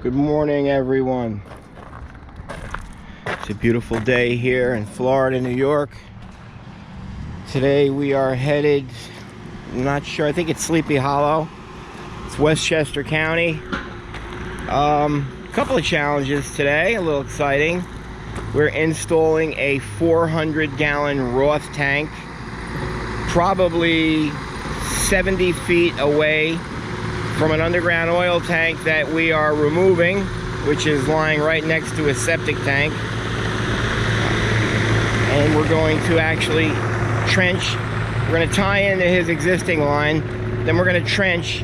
Good morning, everyone. It's a beautiful day here in Florida, New York. Today we are headed, I'm not sure, I think it's Sleepy Hollow. It's Westchester County. Couple of challenges today, a little exciting. We're installing a 400-gallon Roth tank, probably 70 feet away from an underground oil tank that we are removing, which is lying right next to a septic tank. And we're going to actually trench. We're going to tie into his existing line, then we're going to trench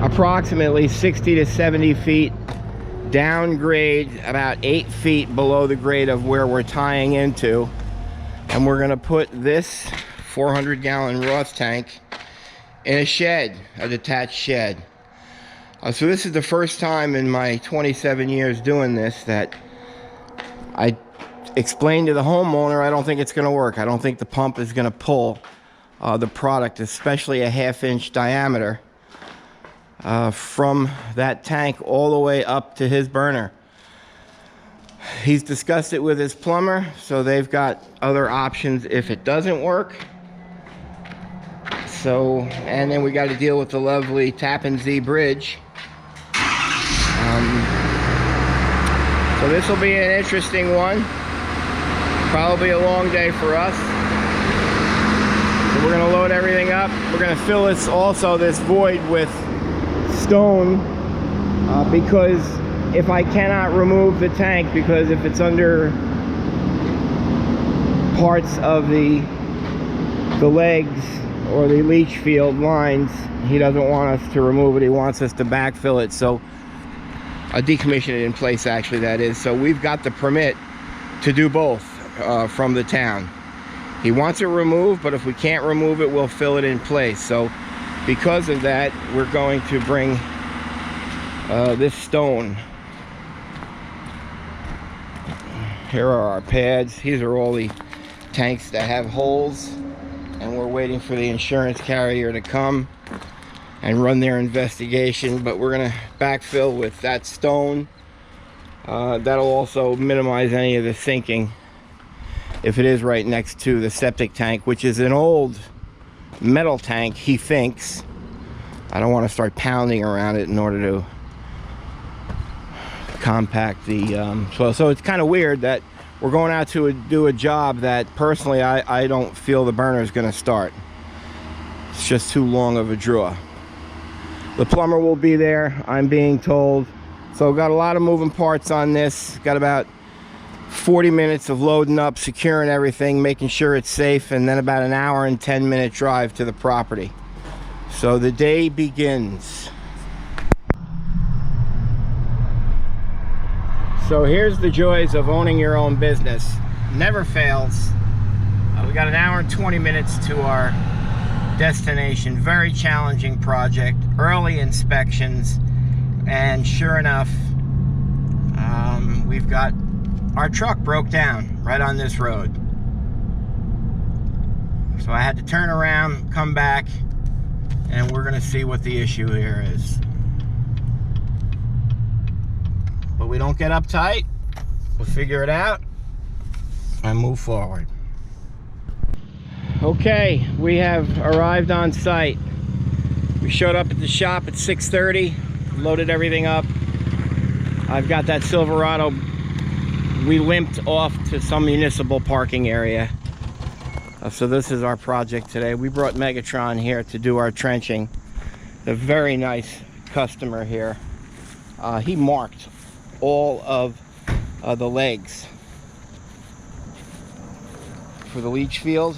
approximately 60 to 70 feet downgrade, about 8 feet below the grade of where we're tying into. And we're going to put this 400-gallon Roth tank in a shed, a detached shed. So this is the first time in my 27 years doing this that I explained to the homeowner I don't think it's going to work. I don't think the pump is going to pull the product, especially a 1/2-inch diameter, from that tank all the way up to his burner. He's discussed it with his plumber, so they've got other options if it doesn't work. So, and then we got to deal with the lovely Tappan Zee Bridge. So this will be an interesting one. Probably a long day for us. So we're going to load everything up. We're going to fill this void with stone, because if I cannot remove the tank, because if it's under parts of the legs or the leach field lines, he doesn't want us to remove it. He wants us to backfill it, so decommission it in place, actually, that is. So we've got the permit to do both from the town. He wants it removed, but if we can't remove it, we'll fill it in place. So because of that, we're going to bring this stone. Here are our pads. These are all the tanks that have holes, and we're waiting for the insurance carrier to come and run their investigation. But we're going to backfill with that stone. That'll also minimize any of the sinking if it is right next to the septic tank, which is an old metal tank, he thinks. I don't want to start pounding around it in order to compact the soil. So it's kind of weird that we're going out to do a job that personally I don't feel the burner is going to start. It's just too long of a draw. The plumber will be there, I'm being told. So got a lot of moving parts on this. Got about 40 minutes of loading up, securing everything, making sure it's safe, and then about an hour and 10-minute drive to the property. So the day begins. So here's the joys of owning your own business. Never fails. We got an hour and 20 minutes to our destination. Very challenging project. Early inspections. And sure enough, we've got our truck broke down right on this road. So I had to turn around, come back, and we're gonna see what the issue here is. But we don't get uptight. We'll figure it out and move forward. Okay, we have arrived on site. We showed up at the shop at 6:30, loaded everything up. I've got that Silverado. We limped off to some municipal parking area. So this is our project today. We brought Megatron here to do our trenching. A very nice customer here. He marked all of the legs for the leach field.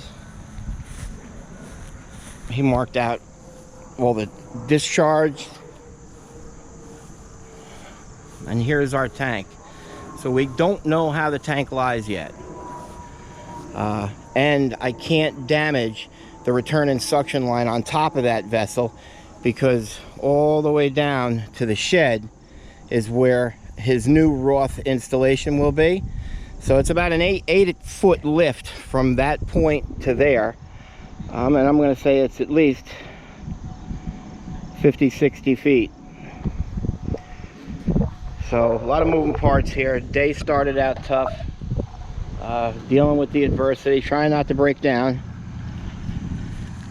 He marked out all the discharge. And here's our tank. So we don't know how the tank lies yet. And I can't damage the return and suction line on top of that vessel, because all the way down to the shed is where his new Roth installation will be. So it's about an 8-foot lift from that point to there. And I'm going to say it's at least 50-60 feet. So a lot of moving parts here. Day started out tough, dealing with the adversity, trying not to break down.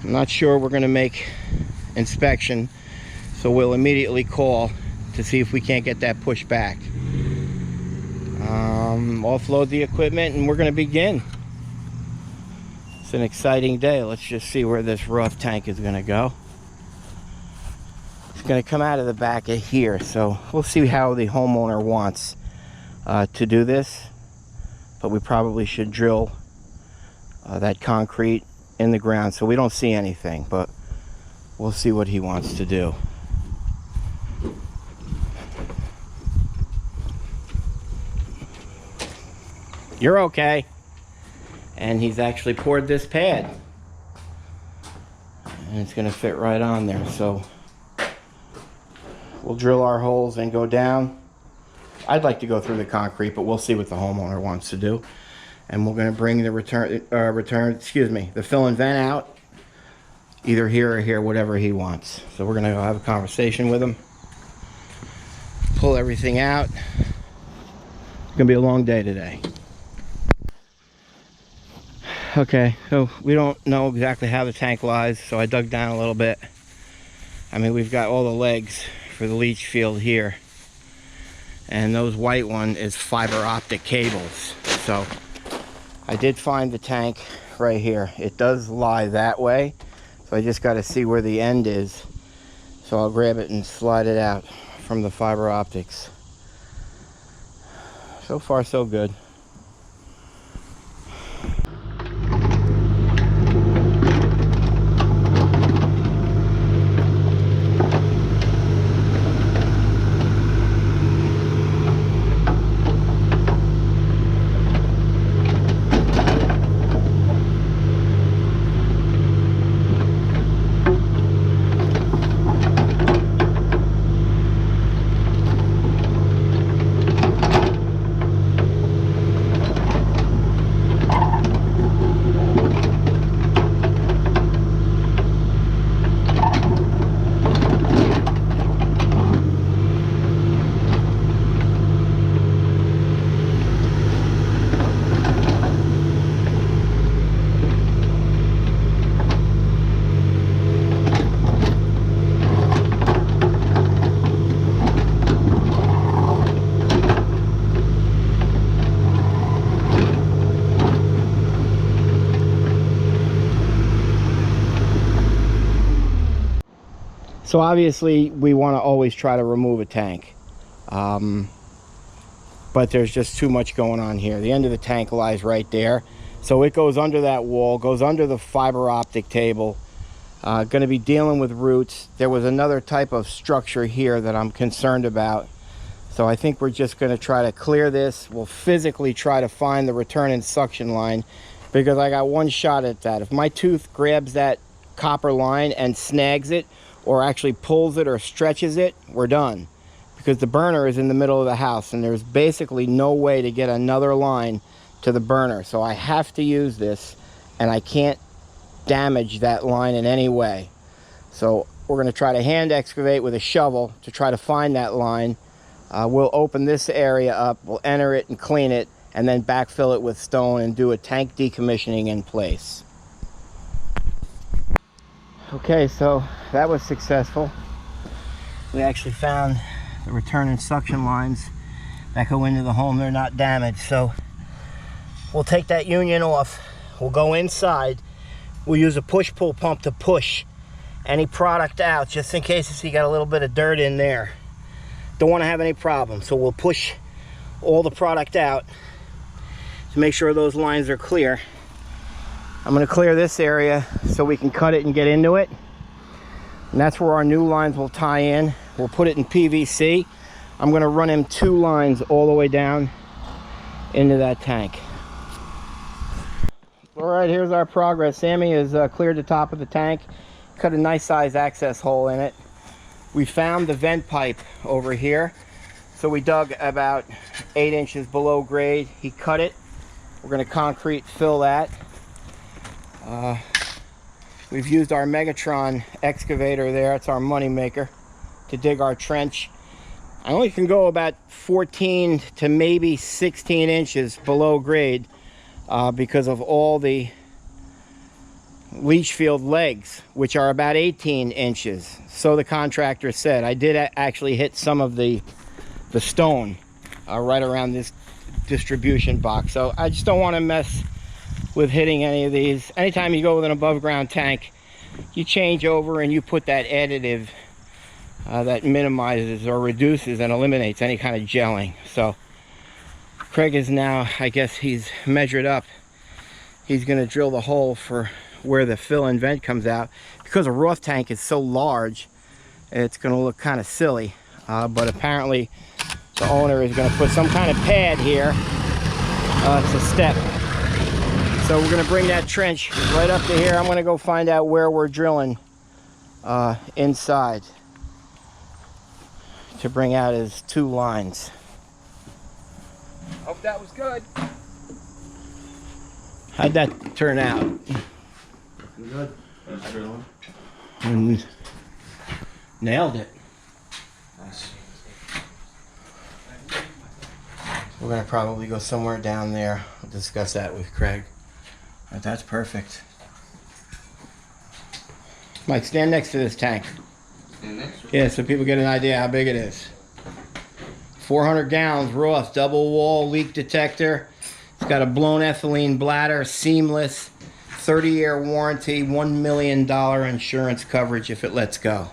I'm not sure we're going to make inspection, so we'll immediately call to see if we can't get that pushed back. Offload the equipment and we're going to begin. It's an exciting day. Let's just see where this Roth tank is going to go. It's going to come out of the back of here, so we'll see how the homeowner wants to do this, but we probably should drill that concrete in the ground so we don't see anything, but we'll see what he wants to do. You're okay. And he's actually poured this pad, and it's going to fit right on there. So we'll drill our holes and go down. I'd like to go through the concrete, but we'll see what the homeowner wants to do. And we're going to bring the the fill and vent out, either here or here, whatever he wants. So we're going to go have a conversation with him, pull everything out. It's going to be a long day today. Okay, so we don't know exactly how the tank lies, so I dug down a little bit. I mean, we've got all the legs for the leach field here, and those white one is fiber optic cables. So I did find the tank right here. It does lie that way, so I just got to see where the end is. So I'll grab it and slide it out from the fiber optics. So far, so good. So obviously we want to always try to remove a tank, but there's just too much going on here. The end of the tank lies right there, so it goes under that wall, goes under the fiber optic table. Going to be dealing with roots. There was another type of structure here that I'm concerned about, so I think we're just going to try to clear this. We'll physically try to find the return and suction line, because I got one shot at that. If my tooth grabs that copper line and snags it, or actually pulls it or stretches it, we're done. Because the burner is in the middle of the house, and there's basically no way to get another line to the burner. So I have to use this, and I can't damage that line in any way. So we're going to try to hand excavate with a shovel to try to find that line. We'll open this area up, we'll enter it and clean it, and then backfill it with stone and do a tank decommissioning in place. Okay, so that was successful. We actually found the return and suction lines that go into the home. They're not damaged, so we'll take that union off. We'll go inside. We'll use a push-pull pump to push any product out, just in case you got a little bit of dirt in there. Don't want to have any problems, so we'll push all the product out to make sure those lines are clear. I'm going to clear this area so we can cut it and get into it. And that's where our new lines will tie in. We'll put it in PVC. I'm going to run in 2 lines all the way down into that tank. All right, here's our progress. Sammy has cleared the top of the tank, cut a nice size access hole in it. We found the vent pipe over here. So we dug about 8 inches below grade. He cut it. We're going to concrete fill that. We've used our Megatron excavator there. It's our money maker to dig our trench. I only can go about 14 to maybe 16 inches below grade because of all the leach field legs, which are about 18 inches. So the contractor said. I did actually hit some of the stone right around this distribution box. So I just don't want to mess with hitting any of these. Anytime you go with an above ground tank, you change over and you put that additive that minimizes or reduces and eliminates any kind of gelling. So Craig is now, I guess he's measured up. He's going to drill the hole for where the fill and vent comes out. Because a Roth tank is so large, it's going to look kind of silly. But apparently the owner is going to put some kind of pad here to step. So we're going to bring that trench right up to here. I'm going to go find out where we're drilling inside to bring out his 2 lines. Hope that was good. How'd that turn out? Good. Nailed it. Nice. We're going to probably go somewhere down there. We'll discuss that with Craig. But that's perfect. Mike, stand next to this tank. Yeah, so people get an idea how big it is. 400 gallons, Roth, double wall leak detector. It's got a blown ethylene bladder, seamless, 30-year warranty, $1 million insurance coverage if it lets go.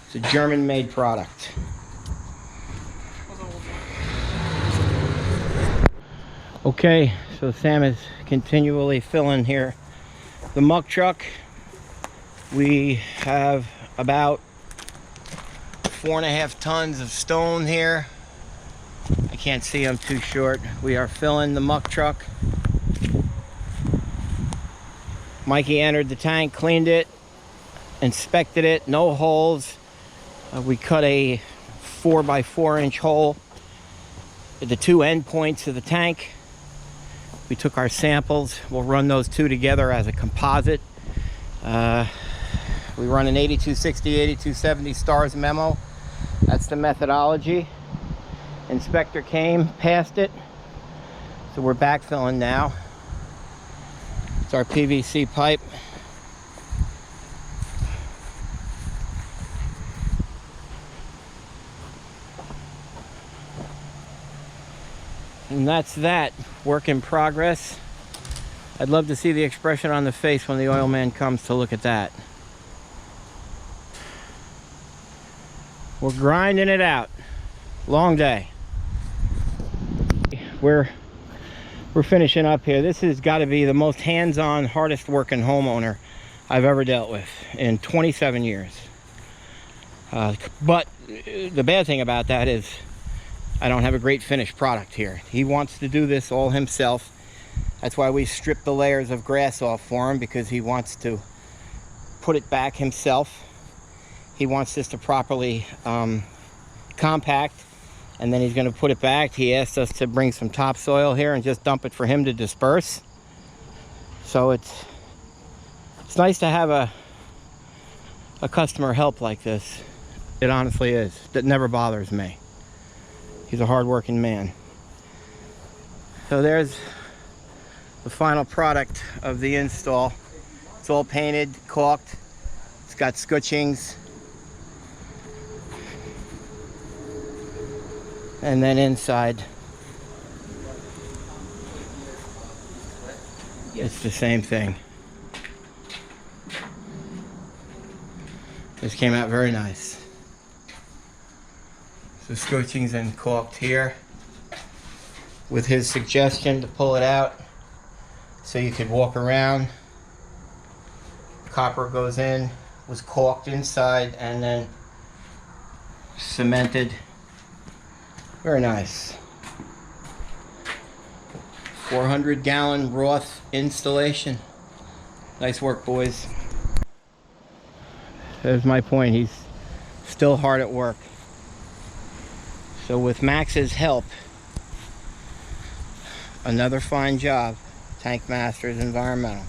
It's a German-made product. Okay, so Sam is continually filling here the muck truck. We have about 4.5 tons of stone here. I can't see, I'm too short. We are filling the muck truck. Mikey entered the tank, cleaned it, inspected it, no holes. We cut a 4x4 inch hole at the 2 end points of the tank. We took our samples. We'll run those 2 together as a composite. We run an 8260, 8270 stars memo. That's the methodology. Inspector came, passed it. So we're backfilling now. It's our PVC pipe. And that's that. Work in progress. I'd love to see the expression on the face when the oil man comes to look at that. We're grinding it out. Long day. We're finishing up here. This has got to be the most hands-on, hardest working homeowner I've ever dealt with in 27 years. But the bad thing about that is I don't have a great finished product here. He wants to do this all himself. That's why we stripped the layers of grass off for him, because he wants to put it back himself. He wants this to properly compact, and then he's going to put it back. He asked us to bring some topsoil here and just dump it for him to disperse. So it's nice to have a customer help like this. It honestly is. That never bothers me. He's a hard-working man. So there's the final product of the install. It's all painted, caulked. It's got scutchings. And then inside, it's the same thing. This came out very nice. So scutchings and caulked here with his suggestion to pull it out so you could walk around. Copper goes in, was caulked inside and then cemented. Very nice. 400-gallon Roth installation. Nice work, boys. There's my point. He's still hard at work. So with Max's help, another fine job. Tank Masters Environmental.